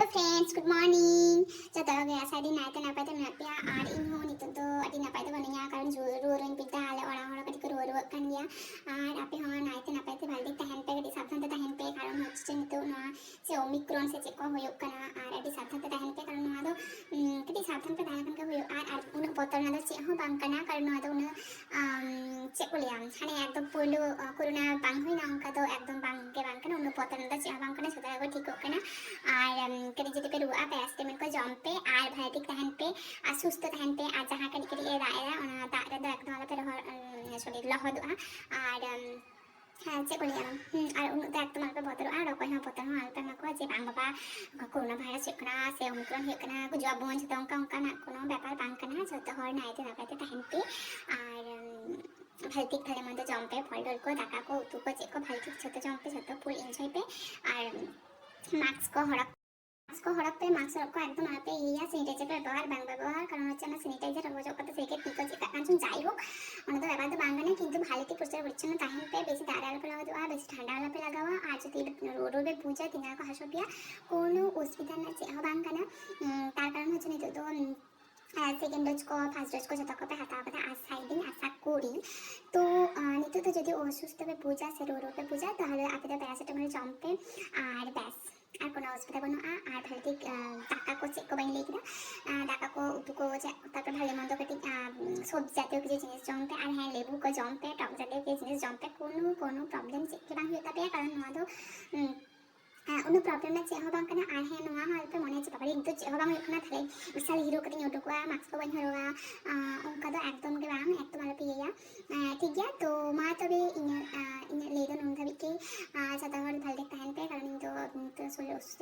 friends, good morning. Jatuh lagi asa di naik napai tu nak pia ini ho ni tu adi napai tu banyak karena ruin pinta ale orang-orang ketika ruin kan dia api ho naik napai tu balik tahan pe di sabtan tahan pe karena hocce ni tu no se omicron se ceko hoyuk kana adi sabtan tahan pe karena no ado ketika sabtan pe tahan kan hoyuk unak botol nado ce ho bang kana karena ado unak cek kuliah hane ekdom pulu corona bang hoy na onka to ekdom bang ke bang kana unak botol nado ce bang kana sudah aku ঠিক kana कड़ी যদি पे रुआ paracetamol को जम पे are भाइटिक तहन पे आ सुस्त तहन पे आ जहां कड़ी कड़ी रायरा ओना दारे द एकदम वाला पे सॉरी लहदुआ आर चे को लिया आर उन द एकदम वाला पे बतरो आर कोई हां पतन हां पे मको जे बांग बाबा कोरोना वायरस चेकना से ओमिक्रॉन हे कना को जब बोन छत उनका उनका ना कोनो व्यापार बांग कना जत हर नाइते ना पे तहन पे आर भाइटिक थाले मंद जम पे फलडल को दाका को उतु को चे को भाइटिक छत जम पे छत फुल एंजॉय पे आर मास्क को हड़प पे मास्क को एकदम आप पे ये सैनिटाइजर व्यवहार बांग व्यवहार कारण হচ্ছে না স্যানিটাইজার অবজক করতে থেকে টিকা যে কাঞ্চন যাই হোক অন্য তো ব্যাপার তো বাংলা কিন্তু ভালোতে পরিষ্কার পরিচ্ছন্ন তাহিন पे বেশি দাঁড়াল पे লাগাওয়া বেশি ঠান্ডা আলা पे লাগাওয়া আর যদি রোডে পূজা তিনা को হাসপিয়া কোনো অসুবিধা না যে বাংলা তার কারণ হচ্ছে না তো सेकेंड डोज को फार्स्ट डोज को जो पे हाथा कथा आशा दिन आशा करी तो नित तो जो असुस्थ पे पूजा से रो पे पूजा ताहले आपे पैरासिटामल जम्पे और बैस আর কোনো অসুবিধা কোনো আর ভালো টাকা को চেক বানি লেকি না টাকা को উতু को তারপর ভালো মন্দ কাটি সবজি জাতীয় কিছু জিনিস জমপে আর হ্যাঁ লেবু को জমপে টক জাতীয় কিছু জিনিস জমপে কোনো প্রবলেম চেক বাং হইতা पे কারণ নোয়া তো उन्हें प्रॉब्लम ना चेहरा बांग करना आ है नोआ हाल पे मने चे पापा तो चेहरा बांग इतना थले विशाल हीरो कटिंग ऑटो को मास्क को बन हरोगा उनका तो एकदम के बांग एकदम वाला पे या ठीक है तो मां तो भी इन ले दो नोंधा भी के ज्यादा हर भल देखता है पे कारण तो सोले उस